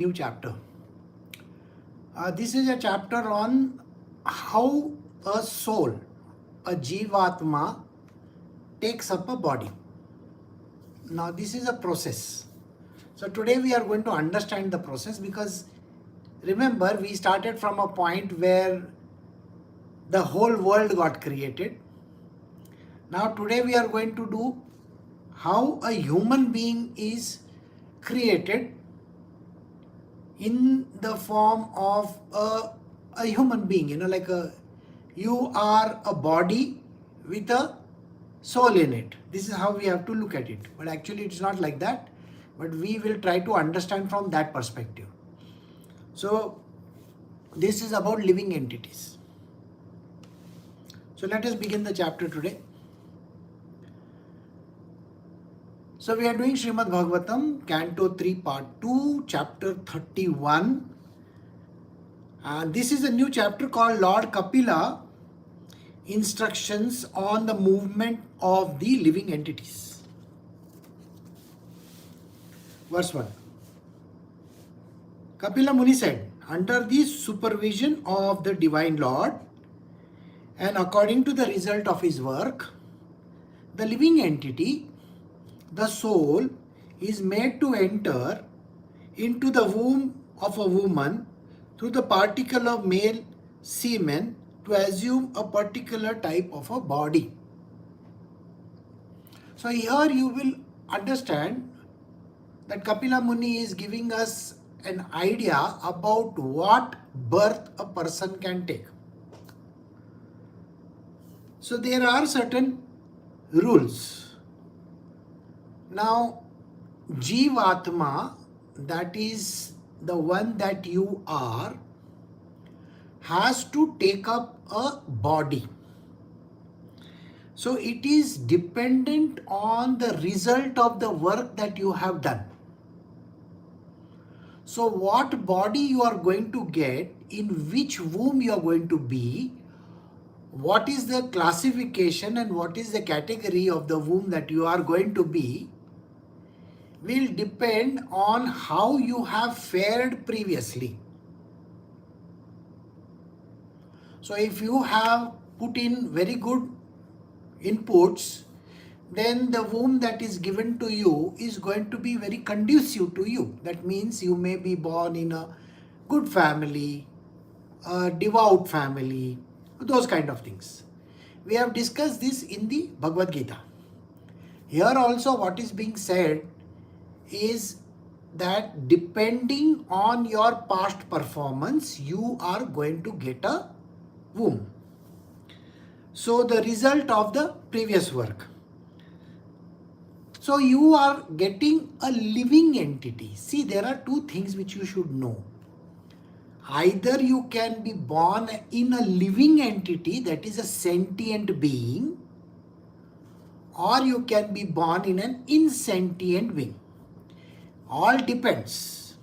new chapter. This is a chapter on how a soul, a Jivatma, takes up a body. Now this is a process. So today we are going to understand the process, because remember we started from a point where the whole world got created. Now today we are going to do how a human being is created in the form of a human being, you are a body with a soul in it. This is how we have to look at it. But actually it's not like that. But we will try to understand from that perspective. So this is about living entities. So let us begin the chapter today. So we are doing Srimad Bhagavatam, Canto 3, Part 2, Chapter 31. And this is a new chapter called Lord Kapila, Instructions on the Movement of the Living Entities. Verse 1. Kapila Muni said, under the supervision of the Divine Lord and according to the result of his work, the living entity, the soul, is made to enter into the womb of a woman through the particle of male semen to assume a particular type of a body. So here you will understand that Kapila Muni is giving us an idea about what birth a person can take. So there are certain rules. Now, Jivatma, that is the one that you are, has to take up a body. So it is dependent on the result of the work that you have done. So what body you are going to get, in which womb you are going to be, what is the classification and what is the category of the womb that you are going to be, will depend on how you have fared previously. So if you have put in very good inputs, then the womb that is given to you is going to be very conducive to you. That means you may be born in a good family, a devout family, those kind of things. We have discussed this in the Bhagavad Gita. Here also what is being said is that depending on your past performance, you are going to get a womb. So the result of the previous work. So you are getting a living entity. See, there are two things which you should know. Either you can be born in a living entity, that is a sentient being, or you can be born in an insentient being. All depends.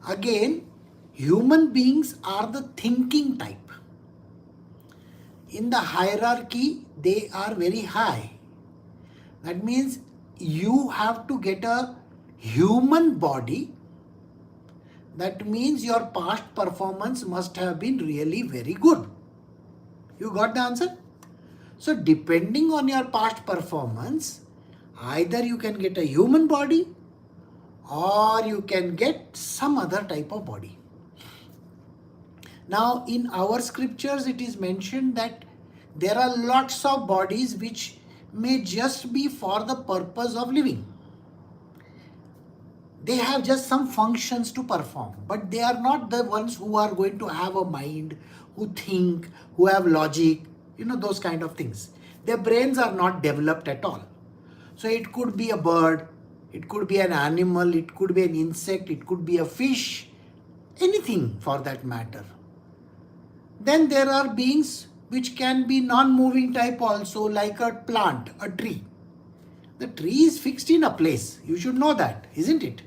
Again, human beings are the thinking type. In the hierarchy, they are very high. That means you have to get a human body. That means your past performance must have been really very good. You got the answer? So depending on your past performance, either you can get a human body or you can get some other type of body. Now in our scriptures it is mentioned that there are lots of bodies which may just be for the purpose of living. They have just some functions to perform, but they are not the ones who are going to have a mind, who think, who have logic, those kind of things. Their brains are not developed at all. So it could be a bird, it could be an animal, it could be an insect, it could be a fish, anything for that matter. Then there are beings which can be non-moving type also, like a plant, a tree. The tree is fixed in a place. You should know that, isn't it?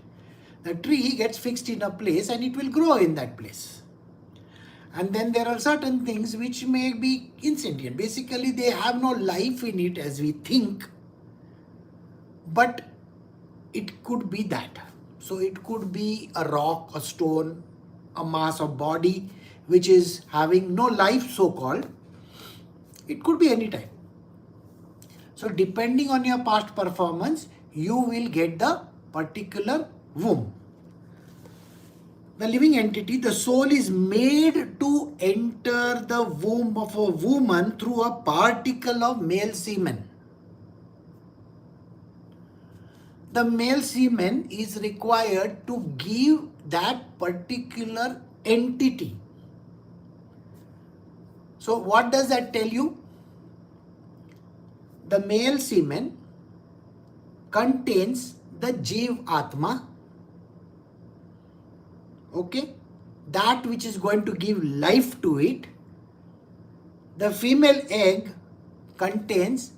The tree gets fixed in a place and it will grow in that place. And then there are certain things which may be insentient. Basically, they have no life in it as we think, but it could be that. So it could be a rock, a stone, a mass of body which is having no life, so called. It could be any type. So depending on your past performance, you will get the particular womb. The living entity, the soul is made to enter the womb of a woman through a particle of male semen. The male semen is required to give that particular entity. So what does that tell you? The male semen contains the Jiv Atma, okay, that which is going to give life to it. The female egg contains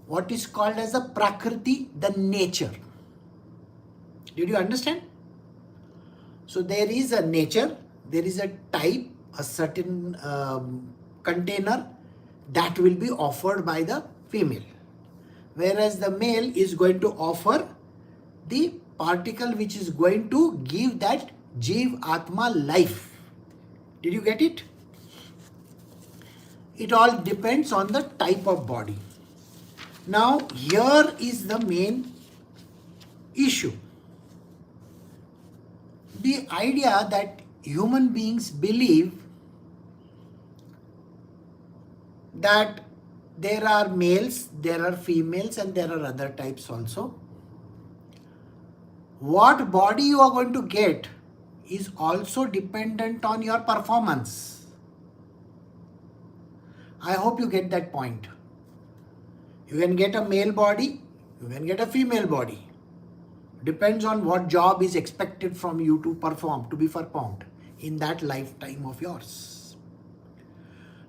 what is called as the Prakriti, the nature. Did you understand? So there is a nature, there is a type, a certain container that will be offered by the female. Whereas the male is going to offer the particle which is going to give that Jiv Atma life. Did you get it? It all depends on the type of body. Now here is the main issue. The idea that human beings believe that there are males, there are females, and there are other types also. What body you are going to get is also dependent on your performance. I hope you get that point. You can get a male body, you can get a female body. Depends on what job is expected from you to be performed in that lifetime of yours.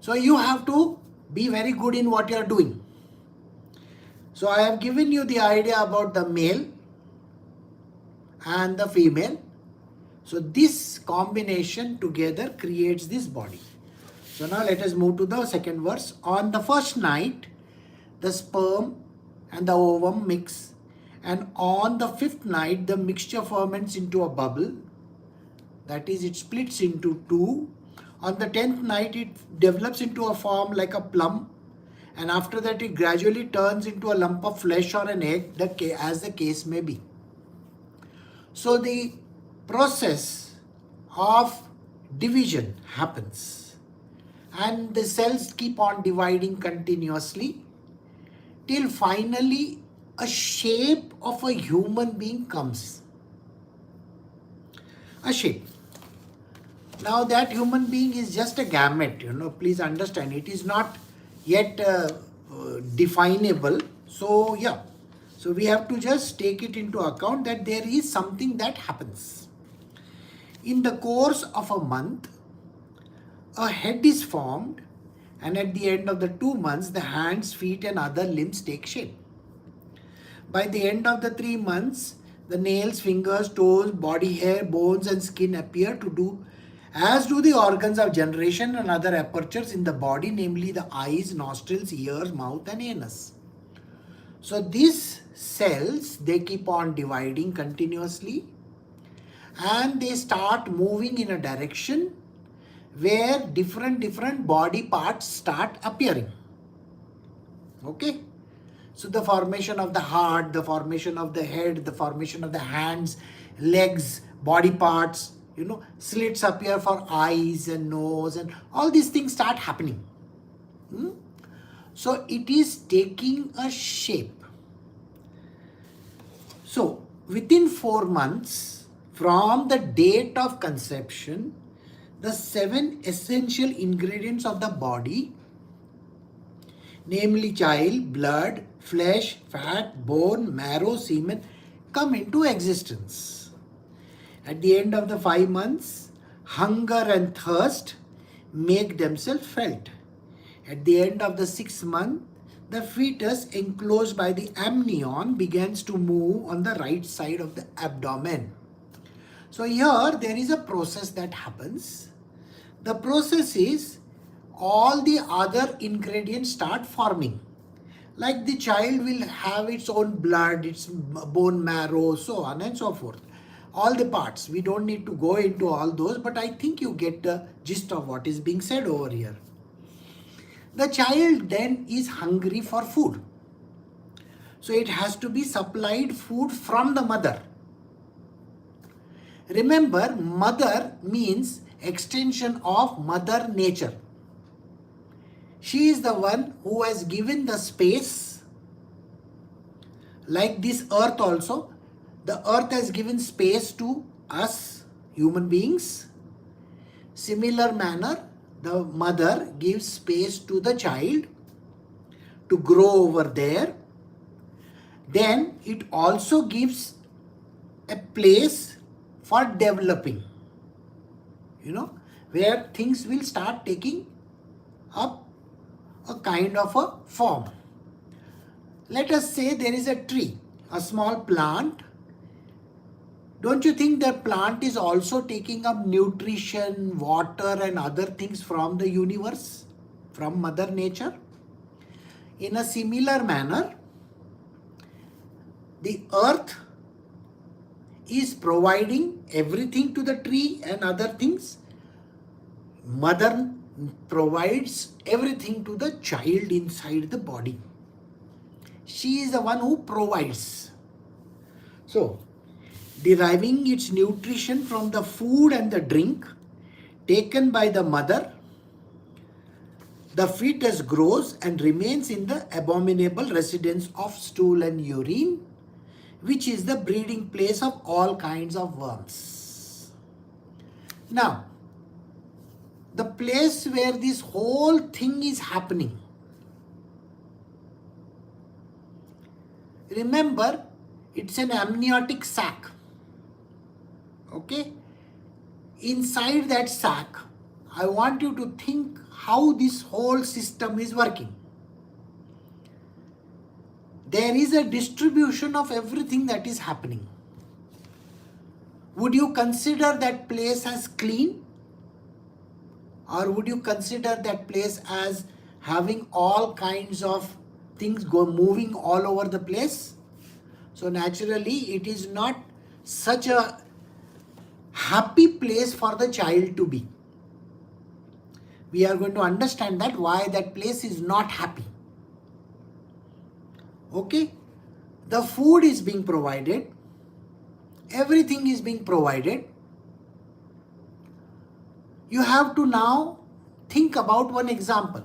So you have to be very good in what you are doing. So I have given you the idea about the male and the female. So this combination together creates this body. So now let us move to the second verse. On the first night, the sperm and the ovum mix, and on the fifth night, the mixture ferments into a bubble. That is, it splits into two. On the 10th night, it develops into a form like a plum, and after that, it gradually turns into a lump of flesh or an egg, as the case may be. So the process of division happens, and the cells keep on dividing continuously till finally a shape of a human being comes. A shape. Now that human being is just a gamete, please understand, it is not yet definable. So yeah, so we have to just take it into account that there is something that happens. In the course of a month, a head is formed, and at the end of the 2 months, the hands, feet and other limbs take shape. By the end of the 3 months, the nails, fingers, toes, body hair, bones and skin appear to do as do the organs of generation and other apertures in the body, namely the eyes, nostrils, ears, mouth and anus. So these cells, they keep on dividing continuously, and they start moving in a direction where different body parts start appearing. Okay? So the formation of the heart, the formation of the head, the formation of the hands, legs, body parts, slits appear for eyes and nose, and all these things start happening. So it is taking a shape. So within 4 months from the date of conception, the 7 essential ingredients of the body, namely child, blood, flesh, fat, bone, marrow, semen, come into existence. At the end of the 5 months, hunger and thirst make themselves felt. At the end of the 6th month, the fetus enclosed by the amnion begins to move on the right side of the abdomen. So here there is a process that happens. The process is all the other ingredients start forming. Like the child will have its own blood, its bone marrow, so on and so forth. all the parts. We don't need to go into all those, but I think you get the gist of what is being said over here. The child then is hungry for food. So it has to be supplied food from the mother. Remember, mother means extension of Mother Nature. She is the one who has given the space, like this earth also. The earth has given space to us, human beings. Similar manner, the mother gives space to the child to grow over there. Then it also gives a place for developing, where things will start taking up a kind of a form. Let us say there is a tree, a small plant. Don't you think the plant is also taking up nutrition, water and other things from the universe, from Mother Nature? In a similar manner, the earth is providing everything to the tree and other things. Mother provides everything to the child inside the body. She is the one who provides. So, deriving its nutrition from the food and the drink taken by the mother, the fetus grows and remains in the abominable residence of stool and urine, which is the breeding place of all kinds of worms. Now, the place where this whole thing is happening, remember, it's an amniotic sac. Okay? Inside that sac, I want you to think how this whole system is working. There is a distribution of everything that is happening. Would you consider that place as clean? Or would you consider that place as having all kinds of things moving all over the place? So naturally, it is not such a happy place for the child to be. We are going to understand that why that place is not happy. Okay? The food is being provided. Everything is being provided. You have to now think about one example.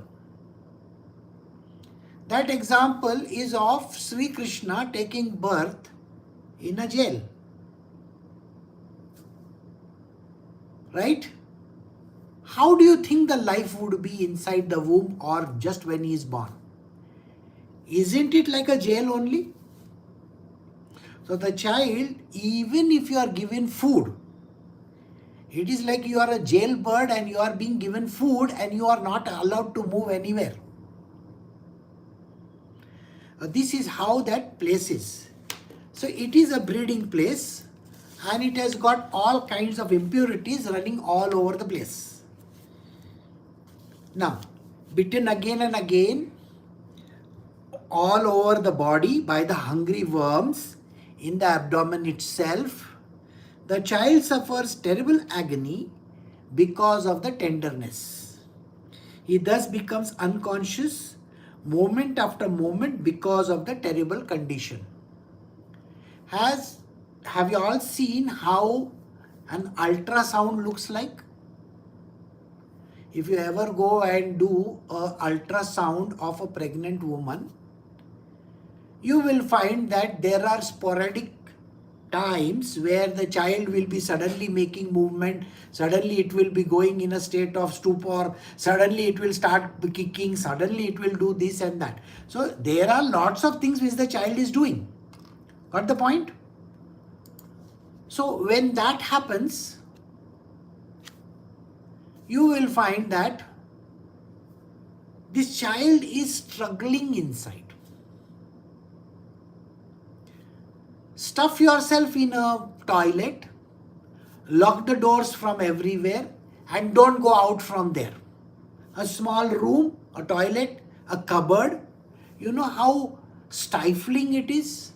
That example is of Sri Krishna taking birth in a jail. Right? How do you think the life would be inside the womb or just when he is born? Isn't it like a jail only? So the child, even if you are given food, it is like you are a jailbird and you are being given food and you are not allowed to move anywhere. This is how that place is. So it is a breeding place and it has got all kinds of impurities running all over the place. Now, bitten again and again all over the body by the hungry worms in the abdomen itself, the child suffers terrible agony because of the tenderness. He thus becomes unconscious moment after moment because of the terrible condition. Have you all seen how an ultrasound looks like? If you ever go and do an ultrasound of a pregnant woman, you will find that there are sporadic times where the child will be suddenly making movement, suddenly it will be going in a state of stupor, suddenly it will start kicking, suddenly it will do this and that. So there are lots of things which the child is doing. Got the point? So when that happens, you will find that this child is struggling inside. Stuff yourself in a toilet, lock the doors from everywhere and don't go out from there. A small room, a toilet, a cupboard, you know how stifling it is?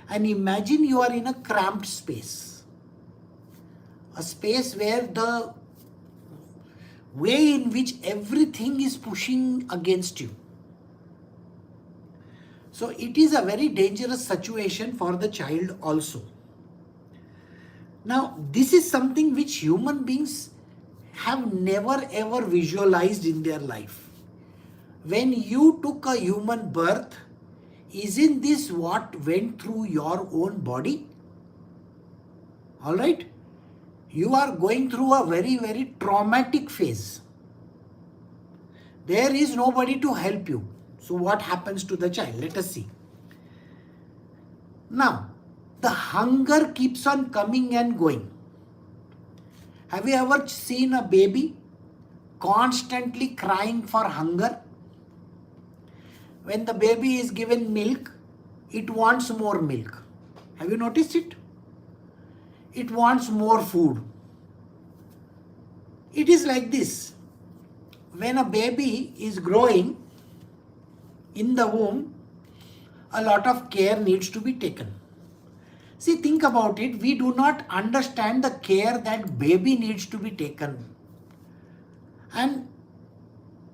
And imagine you are in a cramped space. A space where the way in which everything is pushing against you. So it is a very dangerous situation for the child also. Now, this is something which human beings have never ever visualized in their life. When you took a human birth, isn't this what went through your own body? Alright? You are going through a very, very traumatic phase. There is nobody to help you. So what happens to the child? Let us see. Now, the hunger keeps on coming and going. Have you ever seen a baby constantly crying for hunger? When the baby is given milk, it wants more milk. Have you noticed it? It wants more food. It is like this. When a baby is growing in the womb, a lot of care needs to be taken. See, think about it. We do not understand the care that baby needs to be taken. And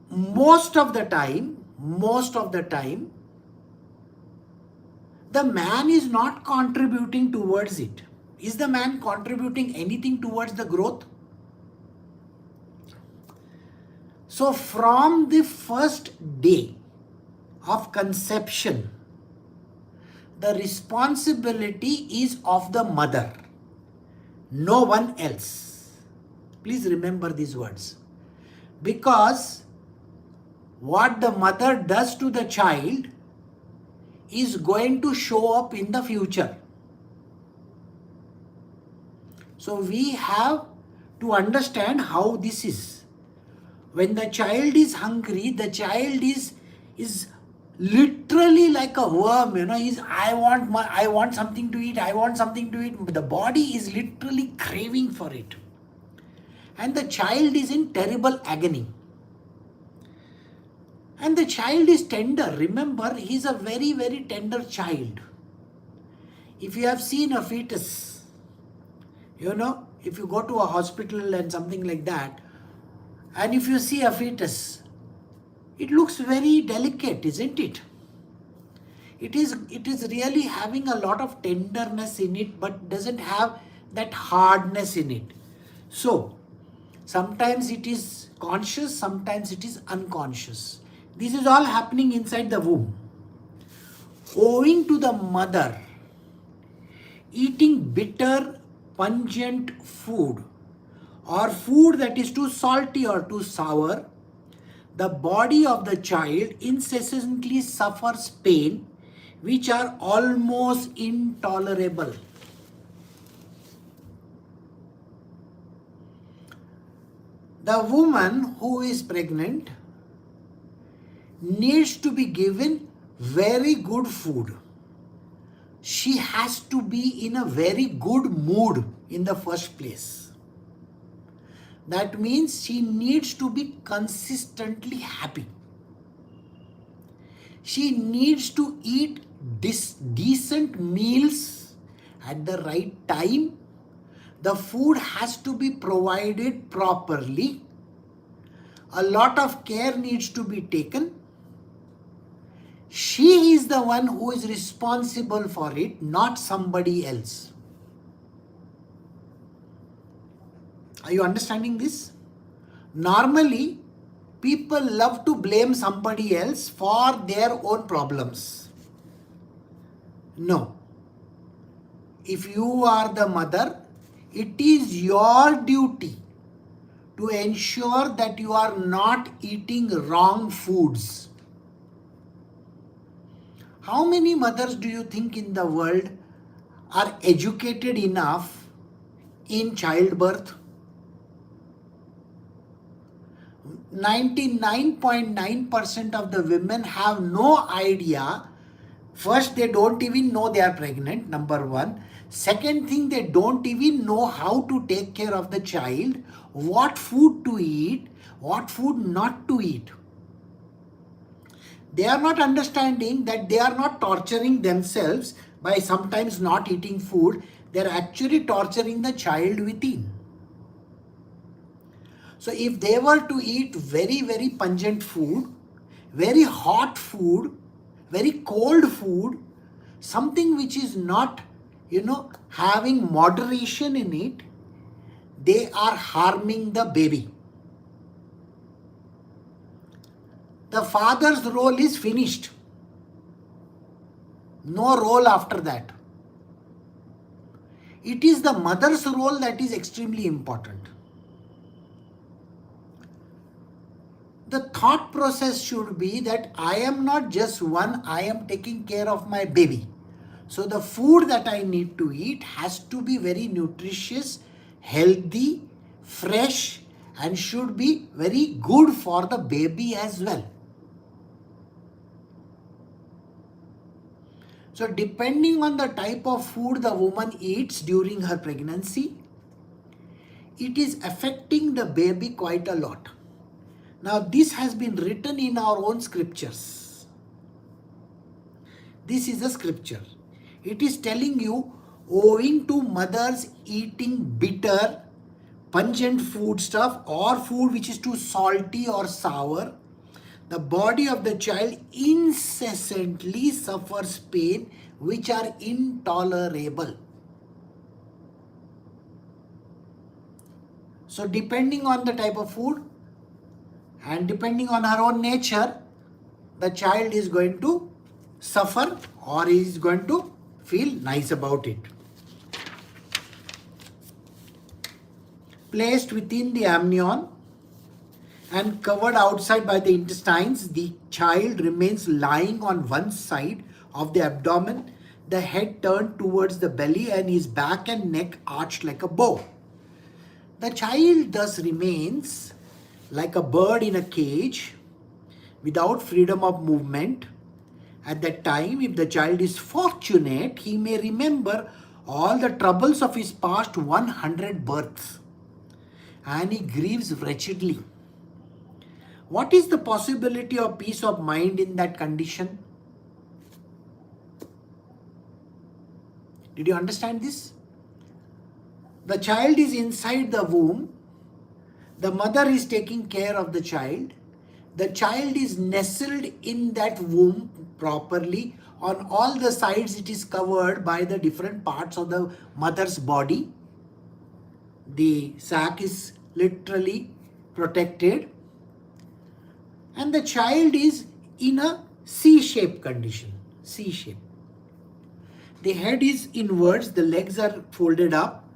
most of the time, the man is not contributing towards it. Is the man contributing anything towards the growth? So from the first day of conception, the responsibility is of the mother, no one else. Please remember these words. Because what the mother does to the child is going to show up in the future. So we have to understand how this is. When the child is hungry, the child is literally like a worm, I want something to eat, but the body is literally craving for it. And the child is in terrible agony. And the child is tender. Remember, he is a very, very tender child. If you have seen a fetus, if you go to a hospital and something like that, and if you see a fetus, it looks very delicate, isn't it? It is really having a lot of tenderness in it, but doesn't have that hardness in it. So, sometimes it is conscious, sometimes it is unconscious. This is all happening inside the womb. Owing to the mother eating bitter, pungent food, or food that is too salty or too sour, the body of the child incessantly suffers pain which are almost intolerable. The woman who is pregnant needs to be given very good food. She has to be in a very good mood in the first place. That means she needs to be consistently happy. She needs to eat decent meals at the right time. The food has to be provided properly. A lot of care needs to be taken. She is the one who is responsible for it, not somebody else. Are you understanding this? Normally, people love to blame somebody else for their own problems. No. If you are the mother, it is your duty to ensure that you are not eating wrong foods. How many mothers do you think in the world are educated enough in childbirth? 99.9% of the women have no idea. First, they don't even know they are pregnant, number one. Second thing, they don't even know how to take care of the child, what food to eat, what food not to eat. They are not understanding that they are not torturing themselves by sometimes not eating food, they're actually torturing the child within. So if they were to eat very, very pungent food, very hot food, very cold food, something which is not, having moderation in it, they are harming the baby. The father's role is finished. No role after that. It is the mother's role that is extremely important. The thought process should be that I am not just one, I am taking care of my baby. So the food that I need to eat has to be very nutritious, healthy, fresh, and should be very good for the baby as well. So depending on the type of food the woman eats during her pregnancy, it is affecting the baby quite a lot. Now this has been written in our own scriptures. This is a scripture. It is telling you, owing to mothers eating bitter, pungent food stuff or food which is too salty or sour, the body of the child incessantly suffers pain which are intolerable. So depending on the type of food and depending on her own nature, the child is going to suffer or is going to feel nice about it. Placed within the amnion and covered outside by the intestines, the child remains lying on one side of the abdomen, the head turned towards the belly and his back and neck arched like a bow. The child thus remains like a bird in a cage without freedom of movement. At that time, if the child is fortunate, he may remember all the troubles of his past 100 births and he grieves wretchedly. What is the possibility of peace of mind in that condition? Did you understand this? The child is inside the womb. The mother is taking care of the child. The child is nestled in that womb properly. On all the sides, it is covered by the different parts of the mother's body. The sac is literally protected. And the child is in a C-shaped condition. C-shape. The head is inwards, the legs are folded up,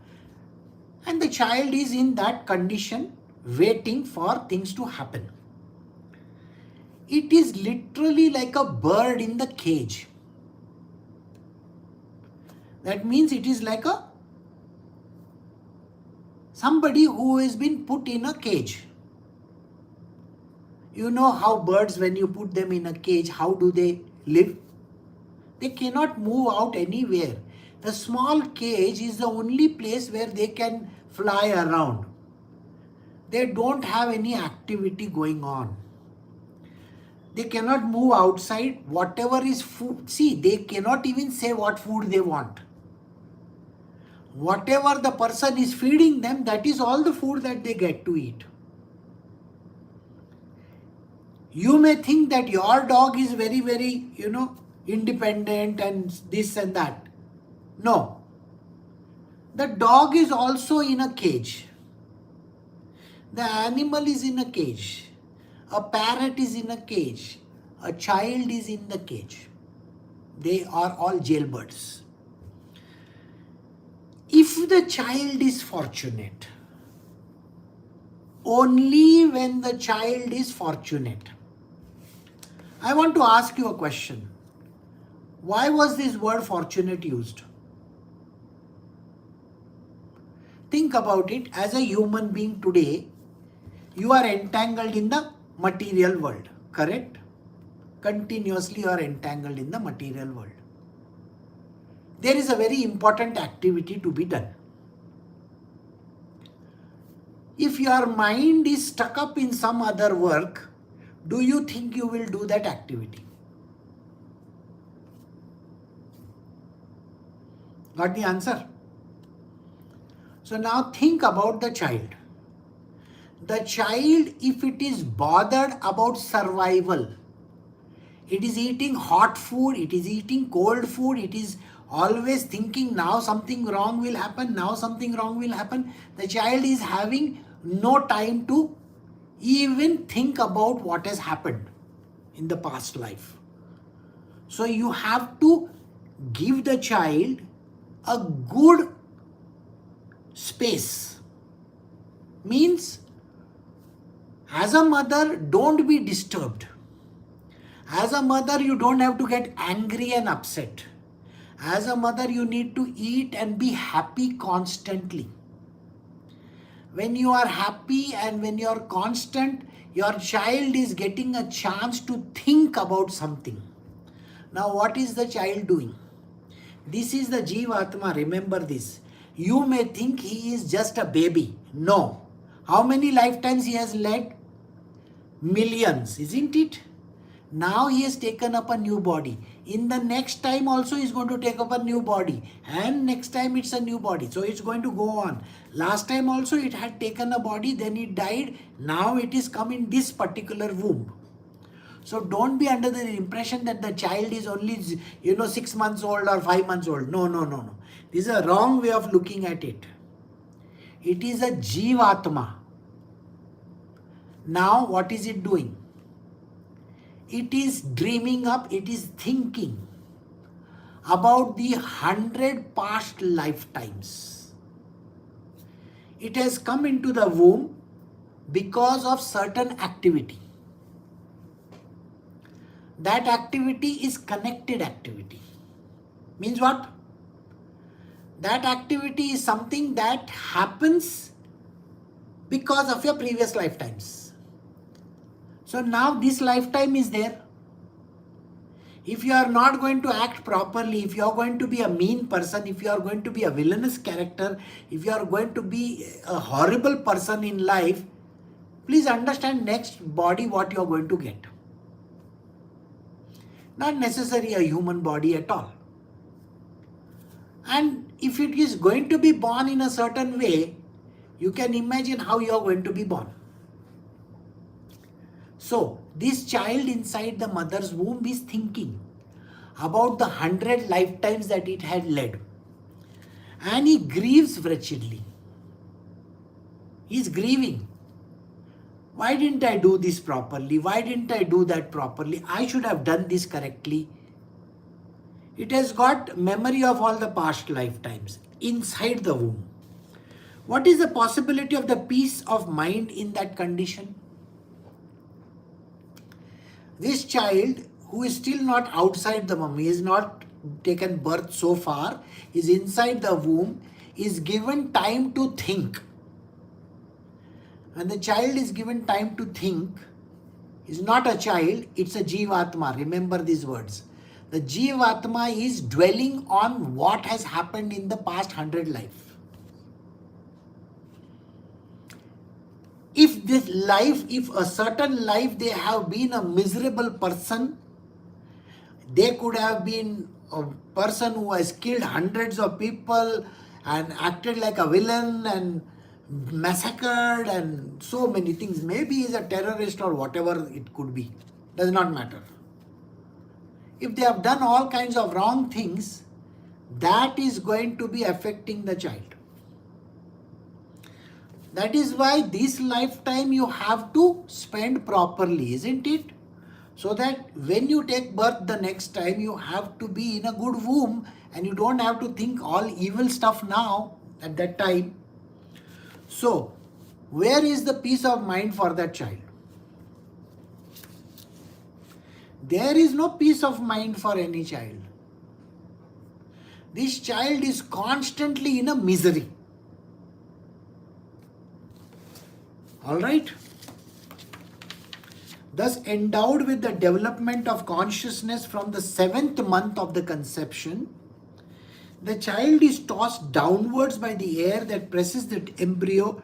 and the child is in that condition waiting for things to happen. It is literally like a bird in the cage. That means it is like somebody who has been put in a cage. You know how birds, when you put them in a cage, how do they live? They cannot move out anywhere. The small cage is the only place where they can fly around. They don't have any activity going on. They cannot move outside. Whatever is food, see, they cannot even say what food they want. Whatever the person is feeding them, that is all the food that they get to eat. You may think that your dog is very, very, independent and this and that. No. The dog is also in a cage. The animal is in a cage. A parrot is in a cage. A child is in the cage. They are all jailbirds. If the child is fortunate, only when the child is fortunate. I want to ask you a question. Why was this word fortunate used? Think about it. As a human being today, you are entangled in the material world, correct? Continuously you are entangled in the material world. There is a very important activity to be done. If your mind is stuck up in some other work, do you think you will do that activity? Got the answer? So now think about the child. The child, if it is bothered about survival, it is eating hot food, it is eating cold food, it is always thinking now something wrong will happen, now something wrong will happen. The child is having no time to even think about what has happened in the past life. So you have to give the child a good space. Means, as a mother, don't be disturbed. As a mother, you don't have to get angry and upset. As a mother, you need to eat and be happy constantly. When you are happy and when you are constant, your child is getting a chance to think about something. Now, what is the child doing? This is the Jivatma, remember this. You may think he is just a baby. No. How many lifetimes he has led? Millions, isn't it? Now he has taken up a new body. In the next time also he is going to take up a new body. And next time it's a new body. So it's going to go on. Last time also it had taken a body, then it died. Now it is come in this particular womb. So don't be under the impression that the child is only 6 months old or 5 months old. No. This is a wrong way of looking at it. It is a Jivatma. Now what is it doing? It is dreaming up, it is thinking about the 100 past lifetimes. It has come into the womb because of certain activity. That activity is connected activity. Means what? That activity is something that happens because of your previous lifetimes. So now this lifetime is there. If you are not going to act properly, if you are going to be a mean person, if you are going to be a villainous character, if you are going to be a horrible person in life, please understand next body what you are going to get. Not necessarily a human body at all. And if it is going to be born in a certain way, you can imagine how you are going to be born. So, this child inside the mother's womb is thinking about the 100 lifetimes that it had led. And he grieves wretchedly. He is grieving. Why didn't I do this properly? Why didn't I do that properly? I should have done this correctly. It has got memory of all the past lifetimes inside the womb. What is the possibility of the peace of mind in that condition? This child who is still not outside the womb, he is not taken birth so far, is inside the womb, is given time to think. When the child is given time to think, is not a child, it's a Jivatma. Remember these words. The Jivatma is dwelling on what has happened in the past 100 life. If this life, if a certain life they have been a miserable person, they could have been a person who has killed hundreds of people and acted like a villain and massacred and so many things. Maybe he is a terrorist or whatever it could be. Does not matter. If they have done all kinds of wrong things, that is going to be affecting the child. That is why this lifetime you have to spend properly, isn't it? So that when you take birth the next time, you have to be in a good womb and you don't have to think all evil stuff now at that time. So, where is the peace of mind for that child? There is no peace of mind for any child. This child is constantly in a misery. Alright? Thus, endowed with the development of consciousness from the 7th month of the conception, the child is tossed downwards by the air that presses the embryo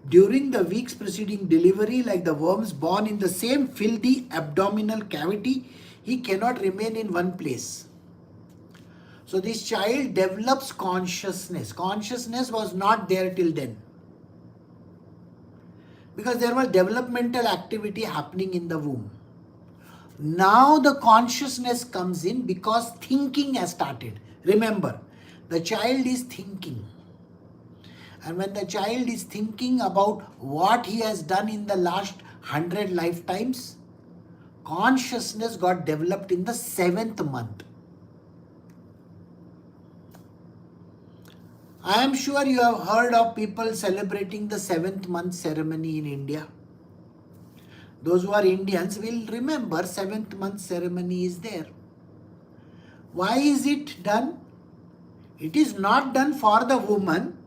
during the weeks preceding delivery, like the worms born in the same filthy abdominal cavity. He cannot remain in one place. So this child develops consciousness. Consciousness was not there till then. Because there was developmental activity happening in the womb. Now the consciousness comes in because thinking has started. Remember, the child is thinking. And when the child is thinking about what he has done in the last 100 lifetimes, consciousness got developed in the 7th month. I am sure you have heard of people celebrating the 7th month ceremony in India. Those who are Indians will remember 7th month ceremony is there. Why is it done? It is not done for the woman.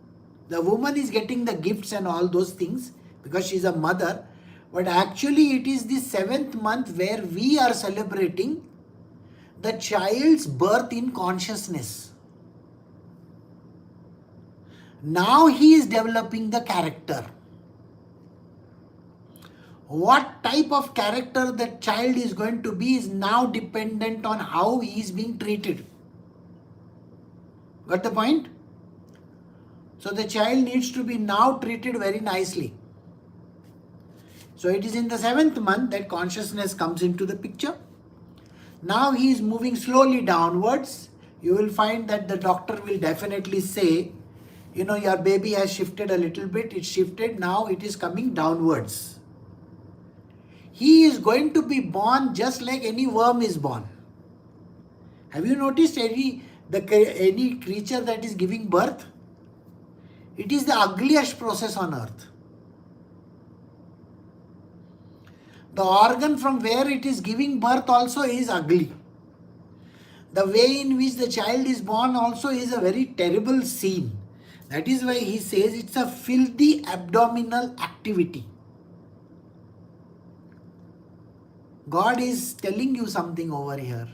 The woman is getting the gifts and all those things because she is a mother. But actually it is the 7th month where we are celebrating the child's birth in consciousness. Now he is developing the character. What type of character that child is going to be is now dependent on how he is being treated. Got the point? So the child needs to be now treated very nicely. So it is in the 7th month that consciousness comes into the picture. Now he is moving slowly downwards. You will find that the doctor will definitely say, you know, your baby has shifted a little bit. It shifted. Now it is coming downwards. He is going to be born just like any worm is born. Have you noticed any creature that is giving birth? It is the ugliest process on earth. The organ from where it is giving birth also is ugly. The way in which the child is born also is a very terrible scene. That is why he says it's a filthy abdominal activity. God is telling you something over here.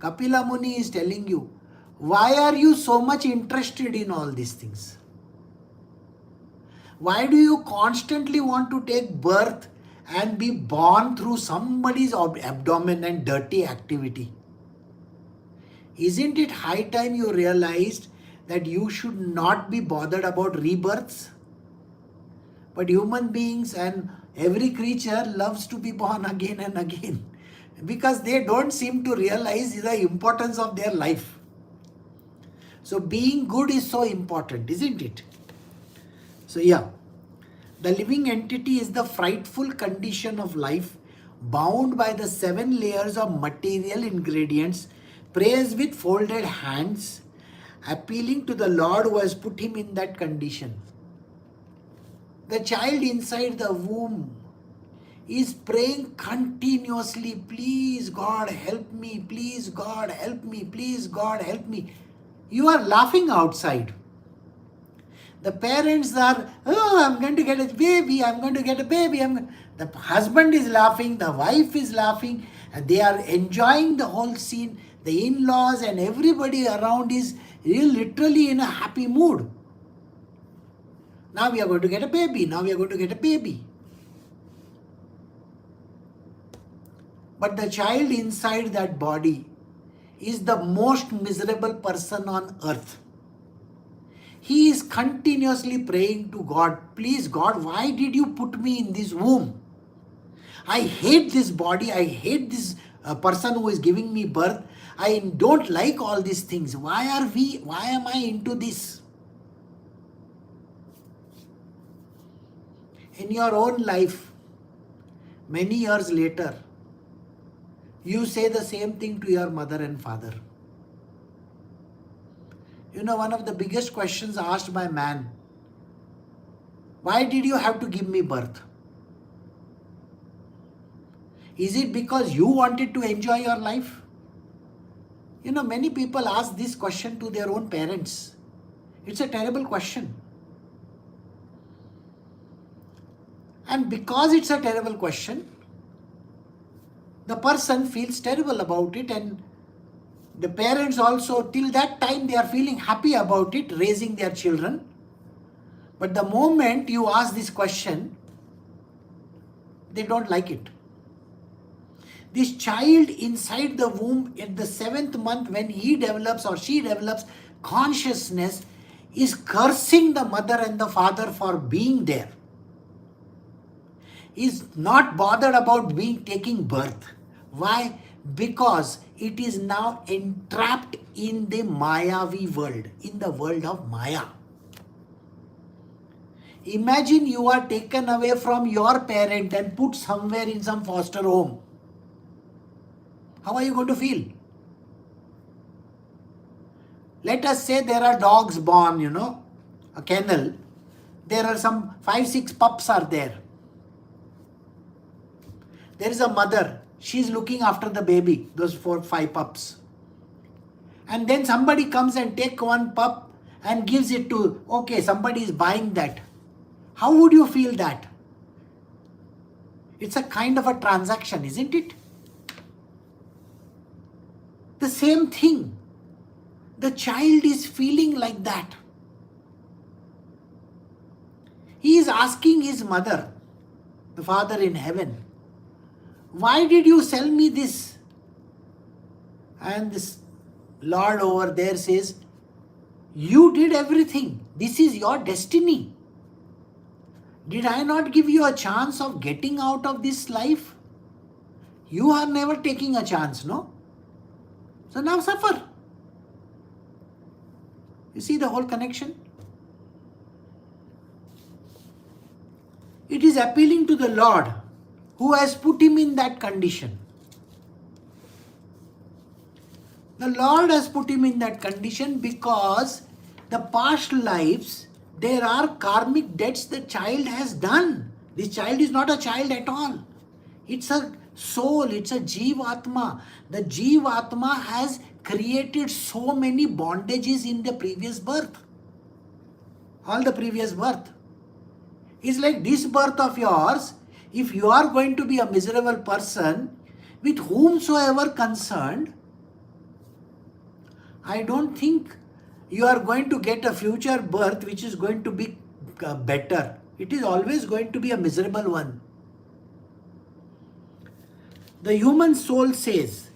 Kapila Muni is telling you, why are you so much interested in all these things? Why do you constantly want to take birth and be born through somebody's abdomen and dirty activity? Isn't it high time you realized that you should not be bothered about rebirths? But human beings and every creature loves to be born again and again because they don't seem to realize the importance of their life. So being good is so important, isn't it? So yeah, the living entity is the frightful condition of life bound by the 7 layers of material ingredients, prays with folded hands, appealing to the Lord who has put him in that condition. The child inside the womb is praying continuously, please God help me, please God help me, please God help me. You are laughing outside. The parents are, oh, I'm going to get a baby, I'm going to get a baby. The husband is laughing, the wife is laughing, and they are enjoying the whole scene. The in-laws and everybody around is literally in a happy mood. Now we are going to get a baby, now we are going to get a baby. But the child inside that body is the most miserable person on earth. He is continuously praying to God, please God, why did you put me in this womb? I hate this body, I hate this person who is giving me birth. I don't like all these things. Why am I into this? In your own life, many years later, you say the same thing to your mother and father. You know, one of the biggest questions asked by man, why did you have to give me birth? Is it because you wanted to enjoy your life? You know, many people ask this question to their own parents. It's a terrible question. And because it's a terrible question, the person feels terrible about it, and the parents also, till that time, they are feeling happy about it, raising their children. But the moment you ask this question, they don't like it. This child inside the womb at the 7th month, when he develops or she develops consciousness, is cursing the mother and the father for being there. Is not bothered about taking birth. Why? Because it is now entrapped in the Mayavi world, in the world of Maya. Imagine you are taken away from your parent and put somewhere in some foster home. How are you going to feel? Let us say there are dogs born, a kennel. There are some 5-6 pups are there. There is a mother. She is looking after the baby, those 4-5 pups. And then somebody comes and take one pup and gives it to, somebody is buying that. How would you feel that? It's a kind of a transaction, isn't it? The same thing. The child is feeling like that. He is asking his mother, the Father in heaven, why did you sell me this? And this Lord over there says, you did everything. This is your destiny. Did I not give you a chance of getting out of this life? You are never taking a chance, no? So now suffer. You see the whole connection? It is appealing to the Lord who has put him in that condition. The Lord has put him in that condition because the past lives, there are karmic debts the child has done. This child is not a child at all. It's a soul, it's a Jivatma. The Jivatma has created so many bondages in the previous birth. All the previous birth. It's like this birth of yours, if you are going to be a miserable person, with whomsoever concerned, I don't think you are going to get a future birth which is going to be better. It is always going to be a miserable one. The human soul says,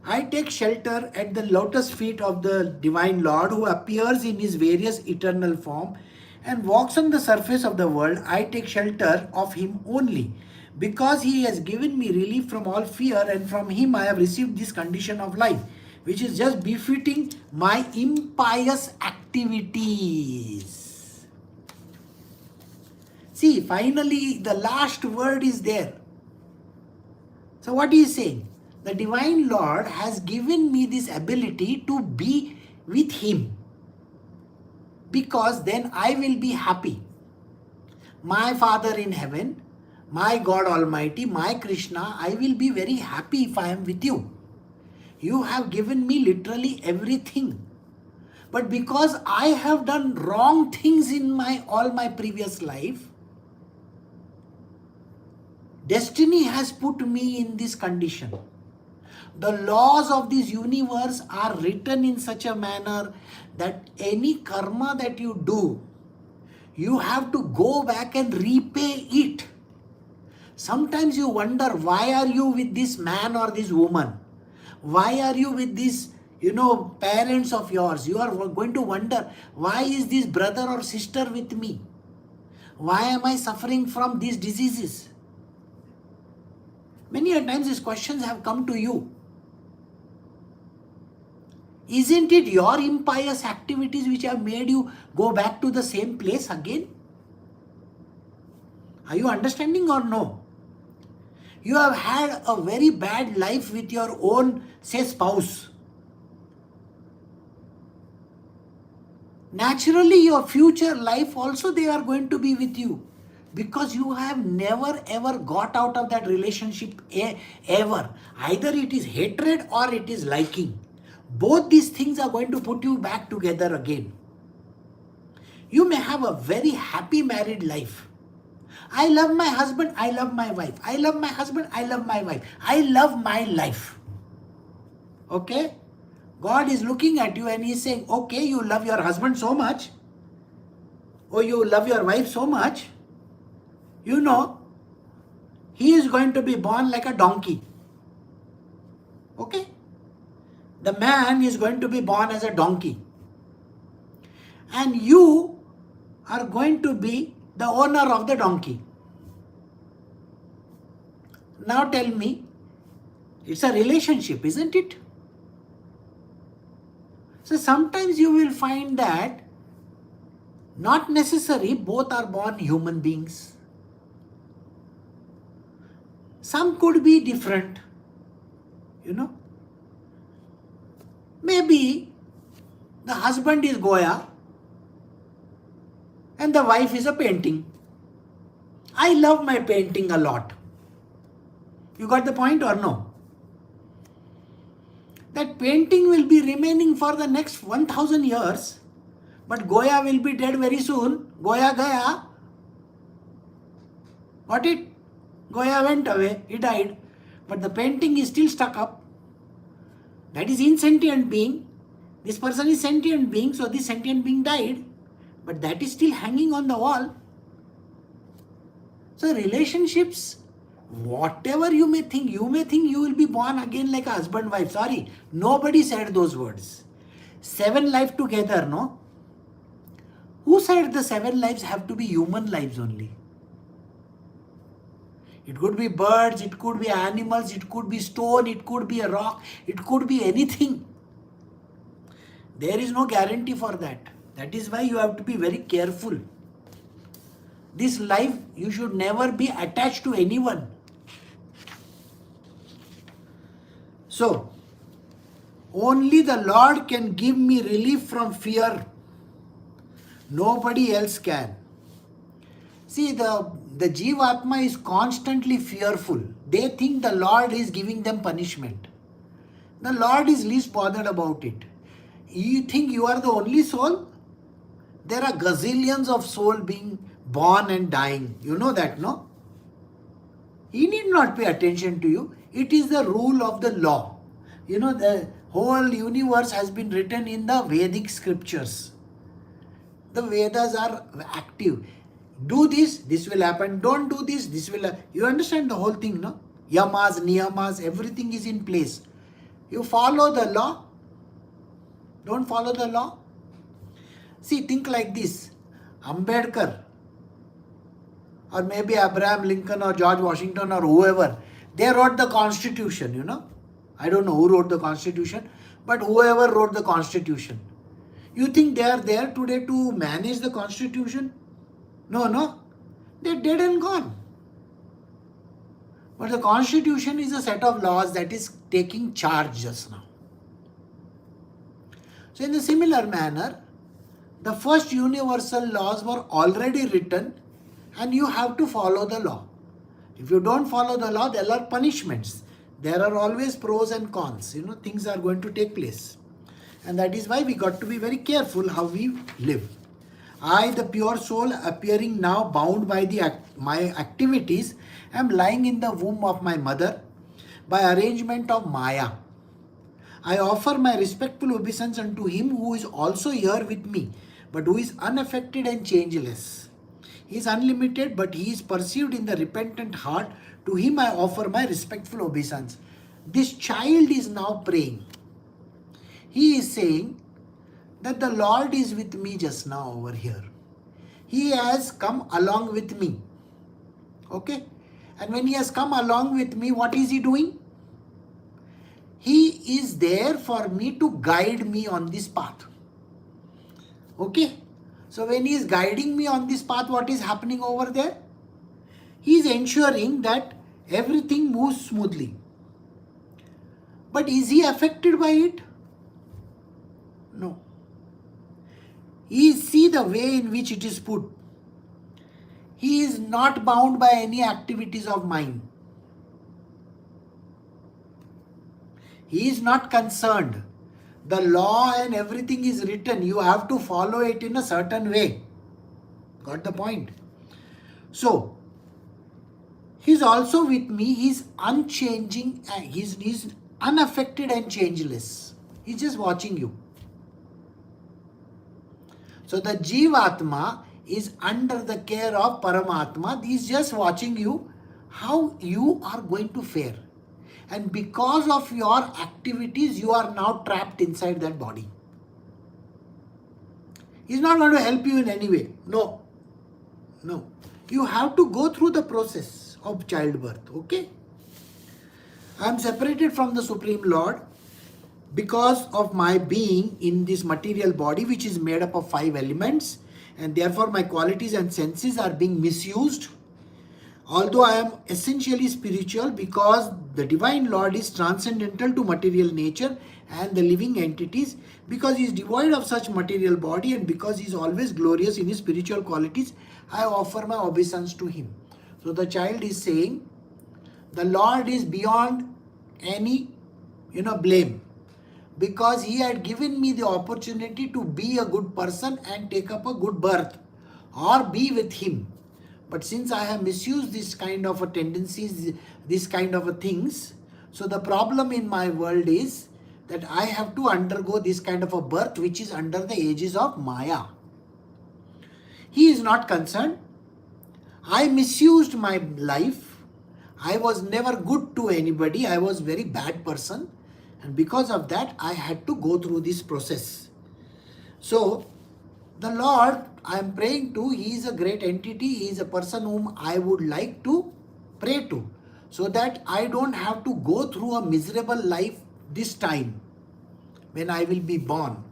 I take shelter at the lotus feet of the Divine Lord who appears in his various eternal form and walks on the surface of the world. I take shelter of him only because he has given me relief from all fear, and from him I have received this condition of life, which is just befitting my impious activities. See, finally the last word is there. So what he is saying? The Divine Lord has given me this ability to be with him, because then I will be happy. My Father in heaven, my God Almighty, my Krishna, I will be very happy if I am with you. You have given me literally everything. But because I have done wrong things in all my previous life, destiny has put me in this condition. The laws of this universe are written in such a manner that any karma that you do, you have to go back and repay it. Sometimes you wonder, why are you with this man or this woman? Why are you with these, parents of yours? You are going to wonder, why is this brother or sister with me? Why am I suffering from these diseases? Many a times these questions have come to you. Isn't it your impious activities which have made you go back to the same place again? Are you understanding or no? You have had a very bad life with your own, say, spouse. Naturally, your future life also they are going to be with you, because you have never ever got out of that relationship ever. Either it is hatred or it is liking. Both these things are going to put you back together again. You may have a very happy married life. I love my husband, I love my wife. I love my husband, I love my wife. I love my life. Okay? God is looking at you and He is saying, okay, you love your husband so much, or you love your wife so much, he is going to be born like a donkey. Okay? The man is going to be born as a donkey. And you are going to be the owner of the donkey. Now tell me, it's a relationship, isn't it? So sometimes you will find that not necessary both are born human beings. Some could be different, Maybe the husband is Goya and the wife is a painting. I love my painting a lot. You got the point or no? That painting will be remaining for the next 1000 years, but Goya will be dead very soon. Goya gaya. Got it? Goya went away, he died, but the painting is still stuck up. That is insentient being. This person is sentient being, so this sentient being died, but that is still hanging on the wall. So relationships, whatever you may think you will be born again like a husband-wife. Sorry, nobody said those words. 7 lives together, no? Who said the 7 lives have to be human lives only? It could be birds, it could be animals, it could be stone, it could be a rock, it could be anything. There is no guarantee for that. That is why you have to be very careful. This life, you should never be attached to anyone. So, only the Lord can give me relief from fear. Nobody else can. See, the Jivatma is constantly fearful. They think the Lord is giving them punishment. The Lord is least bothered about it. You think you are the only soul? There are gazillions of souls being born and dying. You know that, no? He need not pay attention to you. It is the rule of the law. The whole universe has been written in the Vedic scriptures. The Vedas are active. Do this, this will happen. Don't do this, this will happen. You understand the whole thing, no? Yamas, niyamas, everything is in place. You follow the law. Don't follow the law. See, think like this. Ambedkar, or maybe Abraham Lincoln or George Washington or whoever, they wrote the Constitution, I don't know who wrote the Constitution, but whoever wrote the Constitution. You think they are there today to manage the Constitution? No. They're dead and gone. But the Constitution is a set of laws that is taking charge just now. So in a similar manner, the first universal laws were already written and you have to follow the law. If you don't follow the law, there are punishments. There are always pros and cons. Things are going to take place. And that is why we got to be very careful how we live. I, the pure soul, appearing now bound by my activities, am lying in the womb of my mother by arrangement of Maya. I offer my respectful obeisance unto him who is also here with me, but who is unaffected and changeless. He is unlimited, but he is perceived in the repentant heart. To him I offer my respectful obeisance. This child is now praying. He is saying that the Lord is with me just now over here. He has come along with me. Okay? And when he has come along with me, what is he doing? He is there for me to guide me on this path. Okay? So when he is guiding me on this path, what is happening over there? He is ensuring that everything moves smoothly. But is he affected by it? No. He see the way in which it is put. He is not bound by any activities of mine. He is not concerned. The law and everything is written. You have to follow it in a certain way. Got the point? So, he is also with me. He is unchanging. He is unaffected and changeless. He is just watching you. So the Jivatma is under the care of Paramatma. He is just watching you, how you are going to fare. And because of your activities, you are now trapped inside that body. He's not going to help you in any way. No. No. You have to go through the process of childbirth. Okay? I am separated from the Supreme Lord because of my being in this material body, which is made up of 5 elements, and therefore my qualities and senses are being misused. Although I am essentially spiritual, because the Divine Lord is transcendental to material nature and the living entities, because he is devoid of such material body, and because he is always glorious in his spiritual qualities, I offer my obeisance to him. So the child is saying, the Lord is beyond any, blame, because he had given me the opportunity to be a good person and take up a good birth or be with him. But since I have misused this kind of a tendencies, this kind of a things, so the problem in my world is that I have to undergo this kind of a birth which is under the aegis of Maya. He is not concerned. I misused my life. I was never good to anybody. I was a very bad person. And because of that, I had to go through this process. So, the Lord I am praying to, he is a great entity. He is a person whom I would like to pray to, so that I don't have to go through a miserable life this time when I will be born.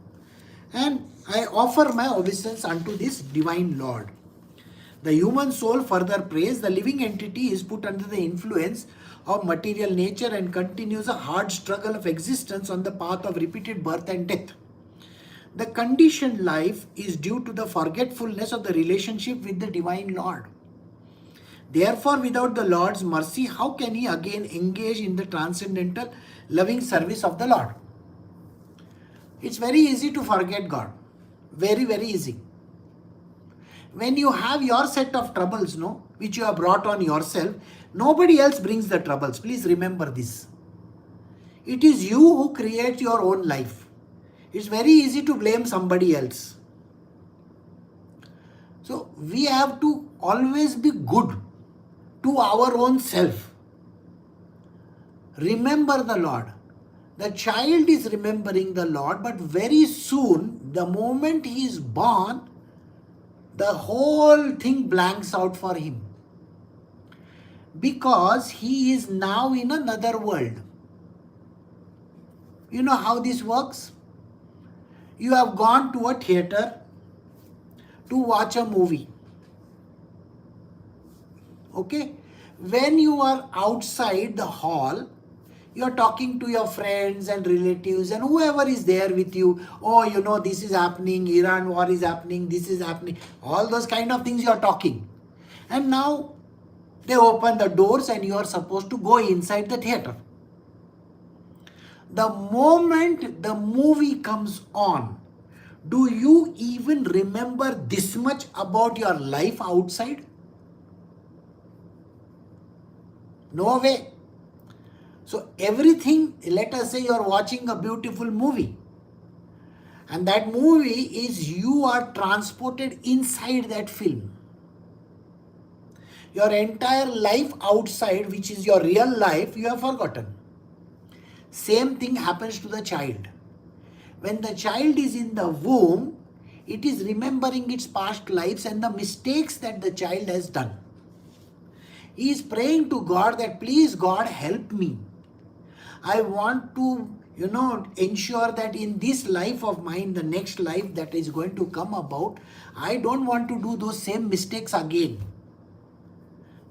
And I offer my obeisance unto this Divine Lord. The human soul further prays, the living entity is put under the influence of material nature and continues a hard struggle of existence on the path of repeated birth and death. The conditioned life is due to the forgetfulness of the relationship with the Divine Lord. Therefore, without the Lord's mercy, how can he again engage in the transcendental loving service of the Lord? It's very easy to forget God. Very, very easy. When you have your set of troubles, which you have brought on yourself, nobody else brings the troubles. Please remember this. It is you who create your own life. It's very easy to blame somebody else. So we have to always be good to our own self. Remember the Lord. The child is remembering the Lord, but very soon, the moment he is born, the whole thing blanks out for him. Because he is now in another world. You know how this works? You have gone to a theater to watch a movie. Okay? When you are outside the hall, you are talking to your friends and relatives and whoever is there with you. Oh, this is happening, Iran war is happening, this is happening. All those kind of things you are talking. And now they open the doors and you are supposed to go inside the theater. The moment the movie comes on, do you even remember this much about your life outside? No way. So everything, let us say you are watching a beautiful movie. And that movie is you are transported inside that film. Your entire life outside, which is your real life, you have forgotten. Same thing happens to the child. When the child is in the womb, it is remembering its past lives and the mistakes that the child has done. He is praying to God that, please God, help me. I want to, ensure that in this life of mine, the next life that is going to come about, I don't want to do those same mistakes again.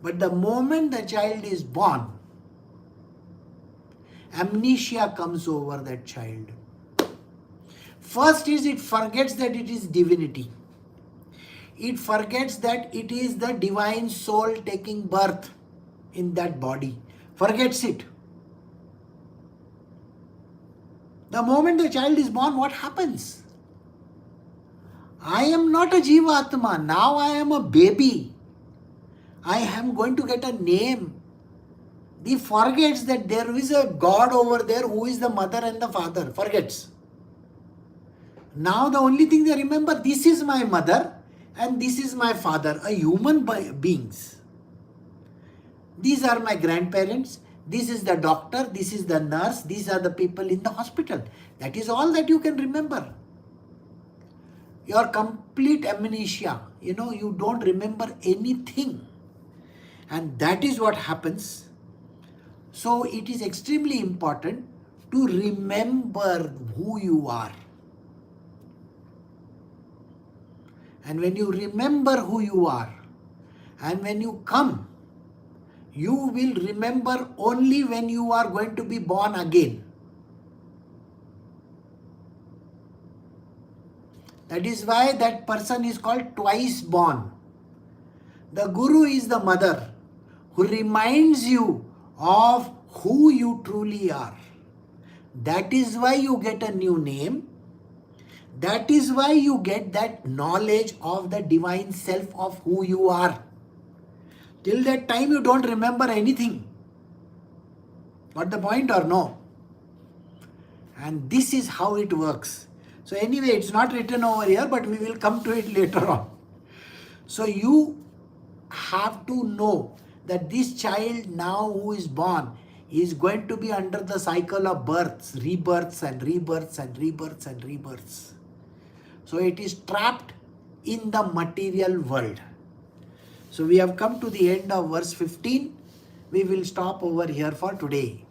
But the moment the child is born, amnesia comes over that child. First is it forgets that it is divinity. It forgets that it is the divine soul taking birth in that body. Forgets it. The moment the child is born, what happens? I am not a Jivatma. Now I am a baby. I am going to get a name. He forgets that there is a God over there who is the mother and the father. Forgets. Now the only thing they remember, this is my mother and this is my father, a human beings. These are my grandparents. this is the doctor, this is the nurse, these are the people in the hospital. That is all that you can remember. Your complete amnesia, you don't remember anything. And that is what happens. So it is extremely important to remember who you are. And when you remember who you are, and when you come, you will remember only when you are going to be born again. That is why that person is called twice born. The Guru is the mother who reminds you of who you truly are. That is why you get a new name. That is why you get that knowledge of the divine self of who you are. Till that time you don't remember anything. Got the point or no? And this is how it works. So anyway, it's not written over here, but we will come to it later on. So you have to know that this child now who is born is going to be under the cycle of births, rebirths and rebirths and rebirths and rebirths. So it is trapped in the material world. So we have come to the end of verse 15. We will stop over here for today.